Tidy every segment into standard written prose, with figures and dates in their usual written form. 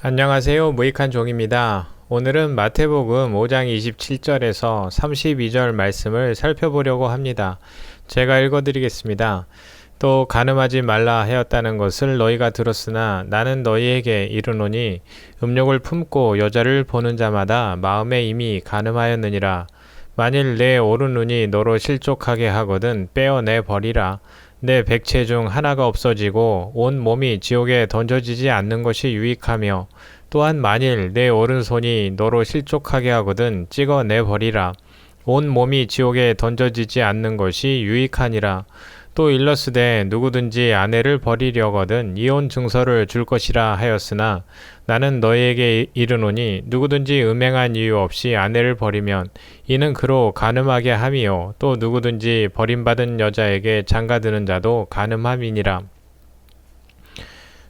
안녕하세요. 무익한 종입니다. 오늘은 마태복음 5장 27절에서 32절 말씀을 살펴보려고 합니다. 제가 읽어드리겠습니다. 또 간음하지 말라 하였다는 것을 너희가 들었으나 나는 너희에게 이르노니 음욕을 품고 여자를 보는 자마다 마음에 이미 간음하였느니라. 만일 내 오른눈이 너로 실족하게 하거든 빼어내 버리라. 내 백체 중 하나가 없어지고 온 몸이 지옥에 던져지지 않는 것이 유익하며 또한 만일 내 오른손이 너로 실족하게 하거든 찍어내 버리라. 온 몸이 지옥에 던져지지 않는 것이 유익하니라. 또 일러스되 누구든지 아내를 버리려거든 이혼 증서를 줄 것이라 하였으나 나는 너희에게 이르노니 누구든지 음행한 이유 없이 아내를 버리면 이는 그로 간음하게 함이요 또 누구든지 버림받은 여자에게 장가드는 자도 간음함이니라.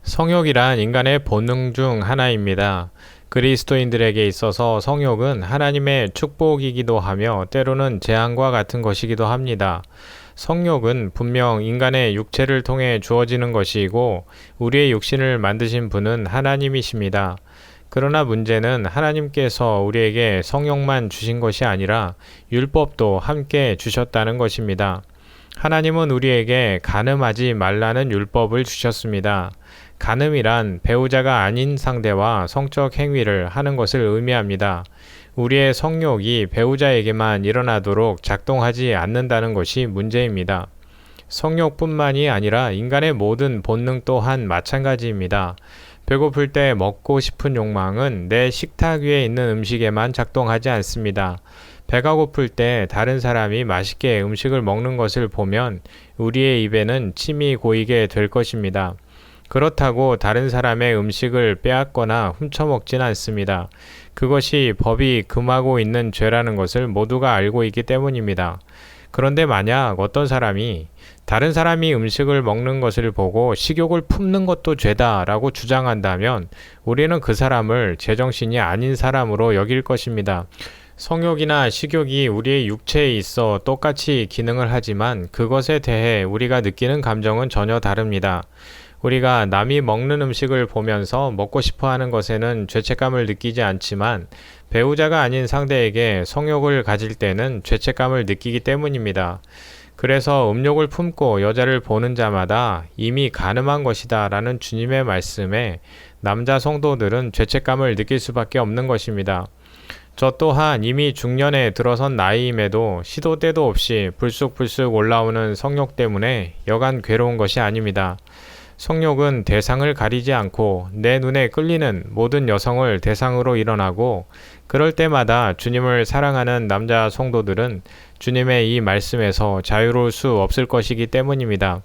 성욕이란 인간의 본능 중 하나입니다. 그리스도인들에게 있어서 성욕은 하나님의 축복이기도 하며 때로는 재앙과 같은 것이기도 합니다. 성욕은 분명 인간의 육체를 통해 주어지는 것이고 우리의 육신을 만드신 분은 하나님이십니다. 그러나 문제는 하나님께서 우리에게 성욕만 주신 것이 아니라 율법도 함께 주셨다는 것입니다. 하나님은 우리에게 간음하지 말라는 율법을 주셨습니다. 간음이란 배우자가 아닌 상대와 성적 행위를 하는 것을 의미합니다. 우리의 성욕이 배우자에게만 일어나도록 작동하지 않는다는 것이 문제입니다. 성욕뿐만이 아니라 인간의 모든 본능 또한 마찬가지입니다. 배고플 때 먹고 싶은 욕망은 내 식탁 위에 있는 음식에만 작동하지 않습니다. 배가 고플 때 다른 사람이 맛있게 음식을 먹는 것을 보면 우리의 입에는 침이 고이게 될 것입니다. 그렇다고 다른 사람의 음식을 빼앗거나 훔쳐먹지는 않습니다. 그것이 법이 금하고 있는 죄라는 것을 모두가 알고 있기 때문입니다. 그런데 만약 어떤 사람이 다른 사람이 음식을 먹는 것을 보고 식욕을 품는 것도 죄다라고 주장한다면 우리는 그 사람을 제정신이 아닌 사람으로 여길 것입니다. 성욕이나 식욕이 우리의 육체에 있어 똑같이 기능을 하지만 그것에 대해 우리가 느끼는 감정은 전혀 다릅니다. 우리가 남이 먹는 음식을 보면서 먹고 싶어 하는 것에는 죄책감을 느끼지 않지만 배우자가 아닌 상대에게 성욕을 가질 때는 죄책감을 느끼기 때문입니다. 그래서 음욕을 품고 여자를 보는 자마다 이미 간음한 것이다 라는 주님의 말씀에 남자 성도들은 죄책감을 느낄 수밖에 없는 것입니다. 저 또한 이미 중년에 들어선 나이임에도 시도 때도 없이 불쑥불쑥 올라오는 성욕 때문에 여간 괴로운 것이 아닙니다. 성욕은 대상을 가리지 않고 내 눈에 끌리는 모든 여성을 대상으로 일어나고 그럴 때마다 주님을 사랑하는 남자 성도들은 주님의 이 말씀에서 자유로울 수 없을 것이기 때문입니다.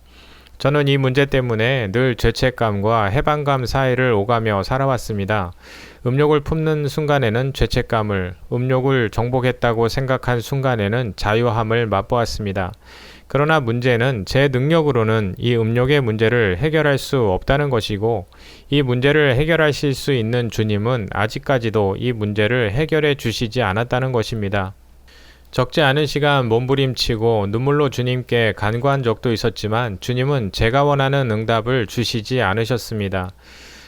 저는 이 문제 때문에 늘 죄책감과 해방감 사이를 오가며 살아왔습니다. 음욕을 품는 순간에는 죄책감을, 음욕을 정복했다고 생각한 순간에는 자유함을 맛보았습니다. 그러나 문제는 제 능력으로는 이 음욕의 문제를 해결할 수 없다는 것이고 이 문제를 해결하실 수 있는 주님은 아직까지도 이 문제를 해결해 주시지 않았다는 것입니다. 적지 않은 시간 몸부림치고 눈물로 주님께 간구한 적도 있었지만 주님은 제가 원하는 응답을 주시지 않으셨습니다.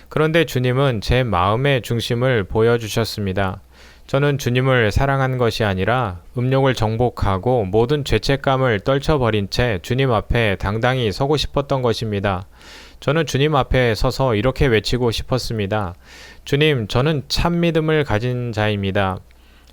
그런데 주님은 제 마음의 중심을 보여주셨습니다. 저는 주님을 사랑한 것이 아니라 음욕을 정복하고 모든 죄책감을 떨쳐버린 채 주님 앞에 당당히 서고 싶었던 것입니다. 저는 주님 앞에 서서 이렇게 외치고 싶었습니다. 주님, 저는 참 믿음을 가진 자입니다.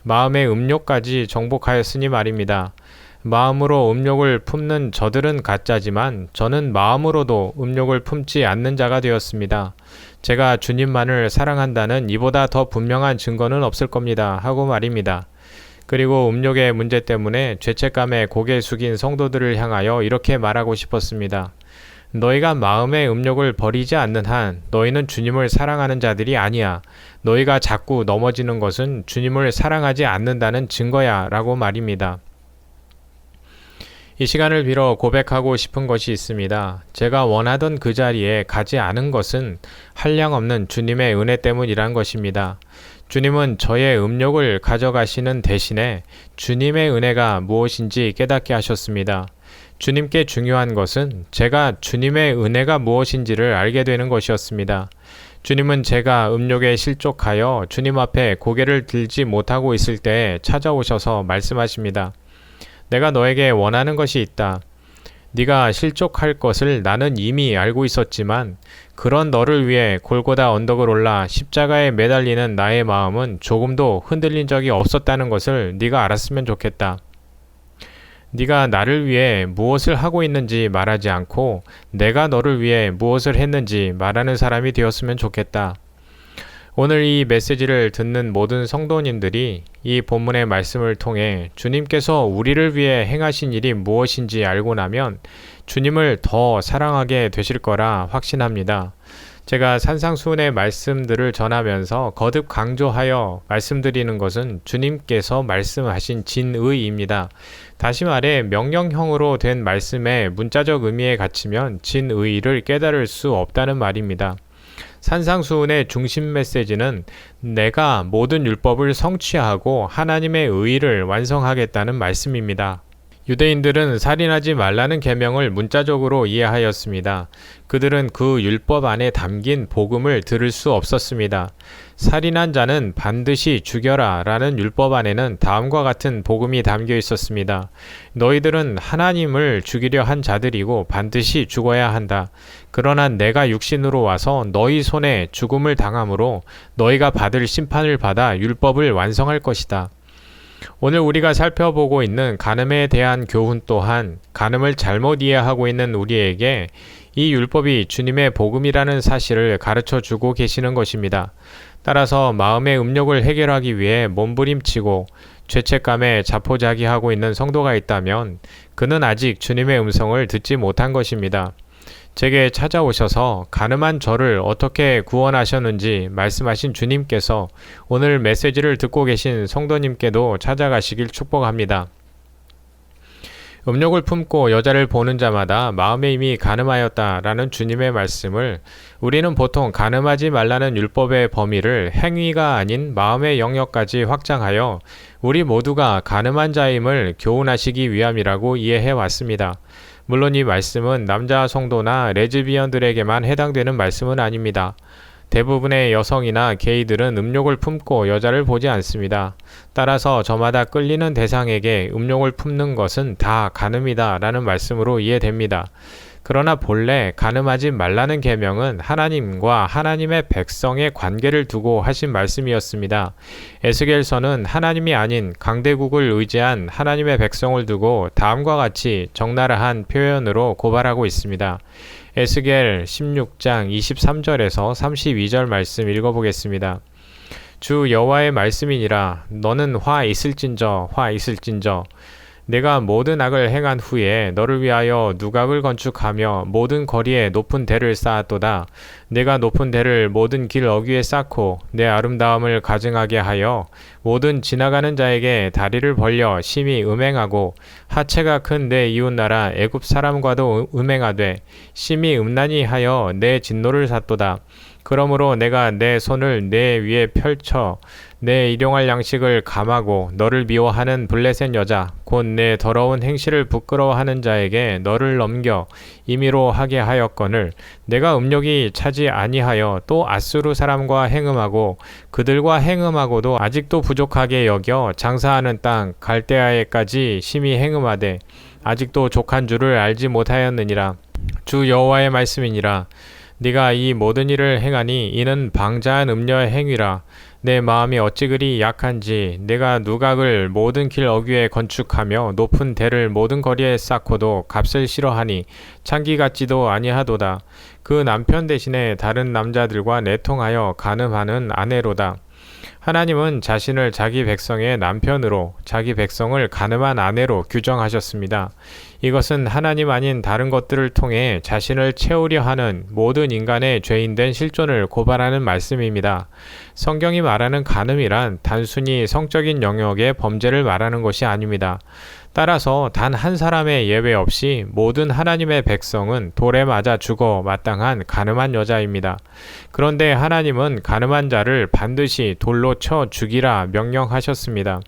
마음의 음욕까지 정복하였으니 말입니다. 마음으로 음욕을 품는 저들은 가짜지만 저는 마음으로도 음욕을 품지 않는 자가 되었습니다. 제가 주님만을 사랑한다는 이보다 더 분명한 증거는 없을 겁니다. 하고 말입니다. 그리고 음욕의 문제 때문에 죄책감에 고개 숙인 성도들을 향하여 이렇게 말하고 싶었습니다. 너희가 마음의 음욕을 버리지 않는 한 너희는 주님을 사랑하는 자들이 아니야. 너희가 자꾸 넘어지는 것은 주님을 사랑하지 않는다는 증거야 라고 말입니다. 이 시간을 빌어 고백하고 싶은 것이 있습니다. 제가 원하던 그 자리에 가지 않은 것은 한량없는 주님의 은혜 때문이란 것입니다. 주님은 저의 음욕을 가져가시는 대신에 주님의 은혜가 무엇인지 깨닫게 하셨습니다. 주님께 중요한 것은 제가 주님의 은혜가 무엇인지를 알게 되는 것이었습니다. 주님은 제가 음욕에 실족하여 주님 앞에 고개를 들지 못하고 있을 때 찾아오셔서 말씀하십니다. 내가 너에게 원하는 것이 있다. 네가 실족할 것을 나는 이미 알고 있었지만 그런 너를 위해 골고다 언덕을 올라 십자가에 매달리는 나의 마음은 조금도 흔들린 적이 없었다는 것을 네가 알았으면 좋겠다. 네가 나를 위해 무엇을 하고 있는지 말하지 않고 내가 너를 위해 무엇을 했는지 말하는 사람이 되었으면 좋겠다. 오늘 이 메시지를 듣는 모든 성도님들이 이 본문의 말씀을 통해 주님께서 우리를 위해 행하신 일이 무엇인지 알고 나면 주님을 더 사랑하게 되실 거라 확신합니다. 제가 산상수훈의 말씀들을 전하면서 거듭 강조하여 말씀드리는 것은 주님께서 말씀하신 진의입니다. 다시 말해 명령형으로 된 말씀의 문자적 의미에 갇히면 진의를 깨달을 수 없다는 말입니다. 산상수훈의 중심 메시지는 내가 모든 율법을 성취하고 하나님의 의를 완성하겠다는 말씀입니다. 유대인들은 살인하지 말라는 계명을 문자적으로 이해하였습니다. 그들은 그 율법 안에 담긴 복음을 들을 수 없었습니다. 살인한 자는 반드시 죽여라 라는 율법 안에는 다음과 같은 복음이 담겨 있었습니다. 너희들은 하나님을 죽이려 한 자들이고 반드시 죽어야 한다. 그러나 내가 육신으로 와서 너희 손에 죽음을 당함으로 너희가 받을 심판을 받아 율법을 완성할 것이다. 오늘 우리가 살펴보고 있는 간음에 대한 교훈 또한 간음을 잘못 이해하고 있는 우리에게 이 율법이 주님의 복음이라는 사실을 가르쳐 주고 계시는 것입니다. 따라서 마음의 음욕을 해결하기 위해 몸부림치고 죄책감에 자포자기하고 있는 성도가 있다면 그는 아직 주님의 음성을 듣지 못한 것입니다. 제게 찾아오셔서 간음한 저를 어떻게 구원하셨는지 말씀하신 주님께서 오늘 메시지를 듣고 계신 성도님께도 찾아가시길 축복합니다. 음욕을 품고 여자를 보는 자마다 마음에 이미 간음하였다라는 주님의 말씀을 우리는 보통 간음하지 말라는 율법의 범위를 행위가 아닌 마음의 영역까지 확장하여 우리 모두가 간음한 자임을 교훈하시기 위함이라고 이해해 왔습니다. 물론 이 말씀은 남자 성도나 레즈비언들에게만 해당되는 말씀은 아닙니다. 대부분의 여성이나 게이들은 음욕을 품고 여자를 보지 않습니다. 따라서 저마다 끌리는 대상에게 음욕을 품는 것은 다 간음이다 라는 말씀으로 이해됩니다. 그러나 본래 간음하지 말라는 계명은 하나님과 하나님의 백성의 관계를 두고 하신 말씀이었습니다. 에스겔서는 하나님이 아닌 강대국을 의지한 하나님의 백성을 두고 다음과 같이 적나라한 표현으로 고발하고 있습니다. 에스겔 16장 23절에서 32절 말씀 읽어보겠습니다. 주 여호와의 말씀이니라. 너는 화 있을진저 화 있을진저 내가 모든 악을 행한 후에 너를 위하여 누각을 건축하며 모든 거리에 높은 대를 쌓았도다. 내가 높은 대를 모든 길 어귀에 쌓고 내 아름다움을 가증하게 하여 모든 지나가는 자에게 다리를 벌려 심히 음행하고 하체가 큰 내 이웃나라 애굽 사람과도 음행하되 심히 음란히 하여 내 진노를 샀도다. 그러므로 내가 내 손을 내 위에 펼쳐 내 일용할 양식을 감하고 너를 미워하는 블레셋 여자 곧 내 더러운 행실을 부끄러워하는 자에게 너를 넘겨 임의로 하게 하였거늘 내가 음욕이 차지 아니하여 또 아수르 사람과 행음하고 그들과 행음하고도 아직도 부족하게 여겨 장사하는 땅 갈대아에까지 심히 행음하되 아직도 족한 줄을 알지 못하였느니라. 주 여호와의 말씀이니라. 네가 이 모든 일을 행하니 이는 방자한 음녀의 행위라. 내 마음이 어찌 그리 약한지 내가 누각을 모든 길 어귀에 건축하며 높은 대를 모든 거리에 쌓고도 값을 싫어하니 창기 같지도 아니하도다. 그 남편 대신에 다른 남자들과 내통하여 간음하는 아내로다. 하나님은 자신을 자기 백성의 남편으로 자기 백성을 간음한 아내로 규정하셨습니다. 이것은 하나님 아닌 다른 것들을 통해 자신을 채우려 하는 모든 인간의 죄인된 실존을 고발하는 말씀입니다. 성경이 말하는 간음이란 단순히 성적인 영역의 범죄를 말하는 것이 아닙니다. 따라서 단 한 사람의 예외 없이 모든 하나님의 백성은 돌에 맞아 죽어 마땅한 간음한 여자입니다. 그런데 하나님은 간음한 자를 반드시 돌로 쳐 죽이라 명령하셨습니다.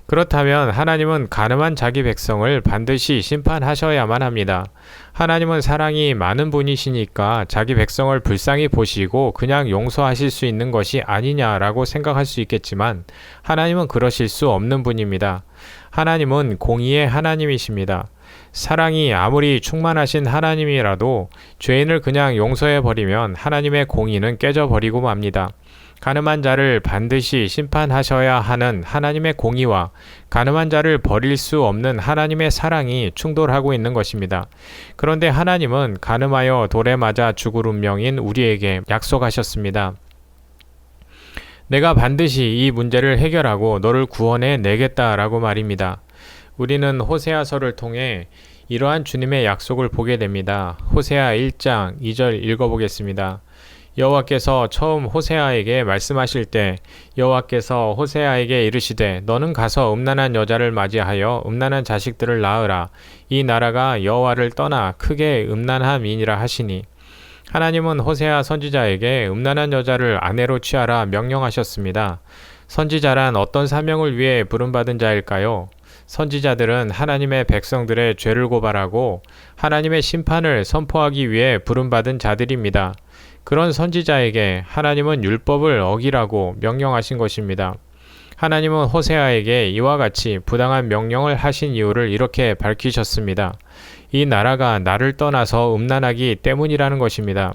그렇다면 하나님은 가늠한 자기 백성을 반드시 심판하셔야만 합니다. 하나님은 사랑이 많은 분이시니까 자기 백성을 불쌍히 보시고 그냥 용서하실 수 있는 것이 아니냐라고 생각할 수 있겠지만 하나님은 그러실 수 없는 분입니다. 하나님은 공의의 하나님이십니다. 사랑이 아무리 충만하신 하나님이라도 죄인을 그냥 용서해버리면 하나님의 공의는 깨져버리고 맙니다. 가늠한 자를 반드시 심판하셔야 하는 하나님의 공의와 가늠한 자를 버릴 수 없는 하나님의 사랑이 충돌하고 있는 것입니다. 그런데 하나님은 가늠하여 돌에 맞아 죽을 운명인 우리에게 약속하셨습니다. 내가 반드시 이 문제를 해결하고 너를 구원해 내겠다라고 말입니다. 우리는 호세아서를 통해 이러한 주님의 약속을 보게 됩니다. 호세아 1장 2절 읽어보겠습니다. 여호와께서 처음 호세아에게 말씀하실 때 여호와께서 호세아에게 이르시되 너는 가서 음란한 여자를 맞이하여 음란한 자식들을 낳으라. 이 나라가 여호와를 떠나 크게 음란함이니라 하시니 하나님은 호세아 선지자에게 음란한 여자를 아내로 취하라 명령하셨습니다. 선지자란 어떤 사명을 위해 부름받은 자일까요? 선지자들은 하나님의 백성들의 죄를 고발하고 하나님의 심판을 선포하기 위해 부름받은 자들입니다. 그런 선지자에게 하나님은 율법을 어기라고 명령하신 것입니다. 하나님은 호세아에게 이와 같이 부당한 명령을 하신 이유를 이렇게 밝히셨습니다. 이 나라가 나를 떠나서 음란하기 때문이라는 것입니다.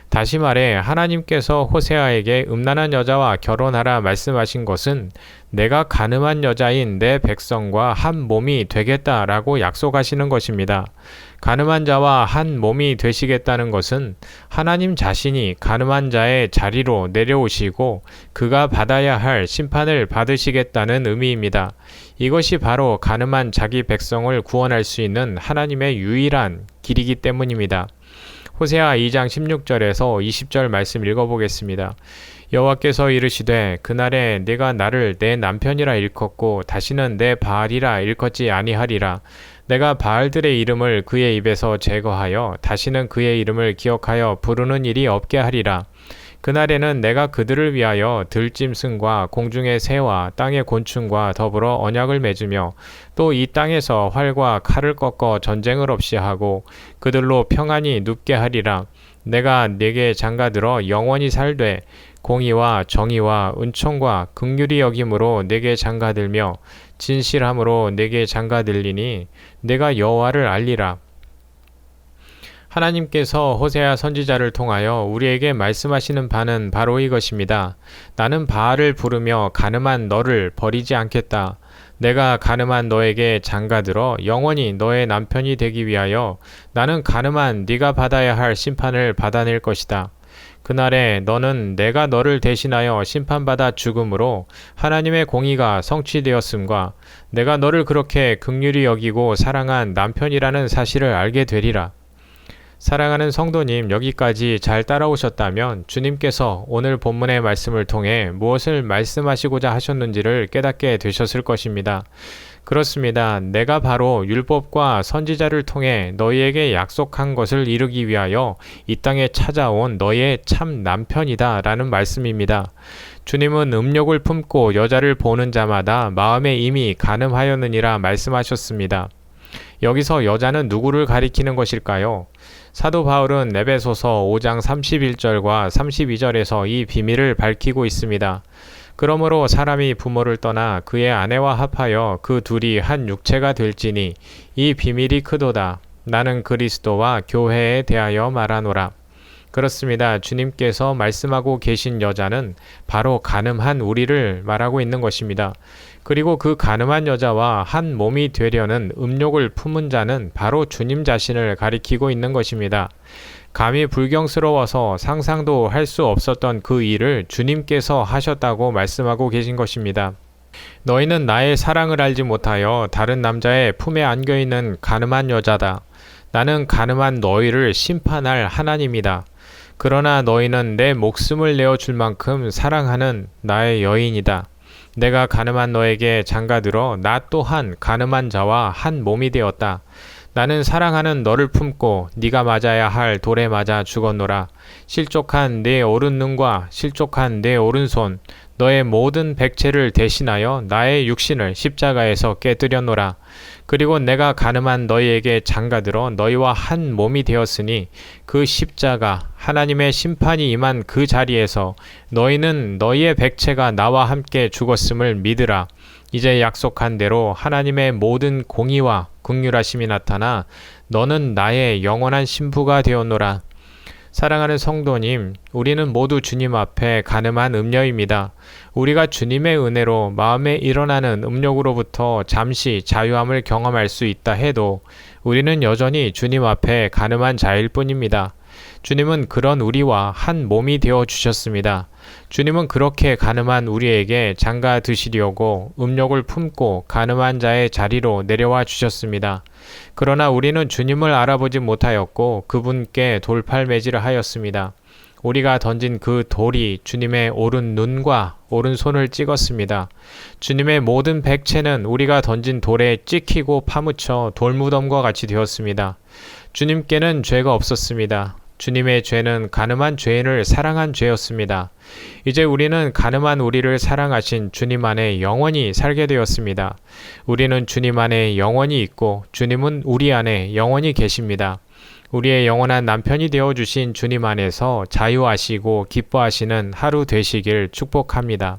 다시 말해 하나님께서 호세아에게 음란한 여자와 결혼하라 말씀하신 것은 내가 가늠한 여자인 내 백성과 한 몸이 되겠다라고 약속하시는 것입니다. 가늠한 자와 한 몸이 되시겠다는 것은 하나님 자신이 가늠한 자의 자리로 내려오시고 그가 받아야 할 심판을 받으시겠다는 의미입니다. 이것이 바로 가늠한 자기 백성을 구원할 수 있는 하나님의 유일한 길이기 때문입니다. 호세아 2장 16절에서 20절 말씀 읽어보겠습니다. 여호와께서 이르시되 그날에 내가 나를 내 남편이라 일컫고 다시는 내 바알이라 일컫지 아니하리라. 내가 바알들의 이름을 그의 입에서 제거하여 다시는 그의 이름을 기억하여 부르는 일이 없게 하리라. 그날에는 내가 그들을 위하여 들짐승과 공중의 새와 땅의 곤충과 더불어 언약을 맺으며 또 이 땅에서 활과 칼을 꺾어 전쟁을 없이 하고 그들로 평안히 눕게 하리라. 내가 네게 장가들어 영원히 살되 공의와 정의와 은총과 긍휼히 여김으로 네게 장가들며 진실함으로 네게 장가들리니 내가 여호와를 알리라. 하나님께서 호세아 선지자를 통하여 우리에게 말씀하시는 바는 바로 이것입니다. 나는 바알을 부르며 가늠한 너를 버리지 않겠다. 내가 가늠한 너에게 장가들어 영원히 너의 남편이 되기 위하여 나는 가늠한 네가 받아야 할 심판을 받아낼 것이다. 그날에 너는 내가 너를 대신하여 심판받아 죽음으로 하나님의 공의가 성취되었음과 내가 너를 그렇게 긍휼히 여기고 사랑한 남편이라는 사실을 알게 되리라. 사랑하는 성도님, 여기까지 잘 따라오셨다면 주님께서 오늘 본문의 말씀을 통해 무엇을 말씀하시고자 하셨는지를 깨닫게 되셨을 것입니다. 그렇습니다. 내가 바로 율법과 선지자를 통해 너희에게 약속한 것을 이루기 위하여 이 땅에 찾아온 너의 참 남편이다 라는 말씀입니다. 주님은 음욕을 품고 여자를 보는 자마다 마음에 이미 간음하였느니라 말씀하셨습니다. 여기서 여자는 누구를 가리키는 것일까요? 사도 바울은 에베소서 5장 31절과 32절에서 이 비밀을 밝히고 있습니다. 그러므로 사람이 부모를 떠나 그의 아내와 합하여 그 둘이 한 육체가 될지니 이 비밀이 크도다. 나는 그리스도와 교회에 대하여 말하노라. 그렇습니다. 주님께서 말씀하고 계신 여자는 바로 간음한 우리를 말하고 있는 것입니다. 그리고 그 간음한 여자와 한 몸이 되려는 음욕을 품은 자는 바로 주님 자신을 가리키고 있는 것입니다. 감히 불경스러워서 상상도 할 수 없었던 그 일을 주님께서 하셨다고 말씀하고 계신 것입니다. 너희는 나의 사랑을 알지 못하여 다른 남자의 품에 안겨있는 간음한 여자다. 나는 간음한 너희를 심판할 하나님이다. 그러나 너희는 내 목숨을 내어줄 만큼 사랑하는 나의 여인이다. 내가 간음한 너에게 장가들어 나 또한 간음한 자와 한 몸이 되었다. 나는 사랑하는 너를 품고 네가 맞아야 할 돌에 맞아 죽었노라. 실족한 내 오른눈과 실족한 내 오른손 너의 모든 백체를 대신하여 나의 육신을 십자가에서 깨뜨렸노라. 그리고 내가 가늠한 너희에게 장가들어 너희와 한 몸이 되었으니 그 십자가 하나님의 심판이 임한 그 자리에서 너희는 너희의 백체가 나와 함께 죽었음을 믿으라. 이제 약속한 대로 하나님의 모든 공의와 긍휼하심이 나타나 너는 나의 영원한 신부가 되었노라. 사랑하는 성도님, 우리는 모두 주님 앞에 가늠한 음녀입니다. 우리가 주님의 은혜로 마음에 일어나는 음욕으로부터 잠시 자유함을 경험할 수 있다 해도 우리는 여전히 주님 앞에 가늠한 자일 뿐입니다. 주님은 그런 우리와 한 몸이 되어 주셨습니다. 주님은 그렇게 가늠한 우리에게 장가 드시려고 음욕을 품고 가늠한 자의 자리로 내려와 주셨습니다. 그러나 우리는 주님을 알아보지 못하였고 그분께 돌팔매질을 하였습니다. 우리가 던진 그 돌이 주님의 오른 눈과 오른손을 찍었습니다. 주님의 모든 백체는 우리가 던진 돌에 찍히고 파묻혀 돌무덤과 같이 되었습니다. 주님께는 죄가 없었습니다. 주님의 죄는 가늠한 죄인을 사랑한 죄였습니다. 이제 우리는 가늠한 우리를 사랑하신 주님 안에 영원히 살게 되었습니다. 우리는 주님 안에 영원히 있고 주님은 우리 안에 영원히 계십니다. 우리의 영원한 남편이 되어주신 주님 안에서 자유하시고 기뻐하시는 하루 되시길 축복합니다.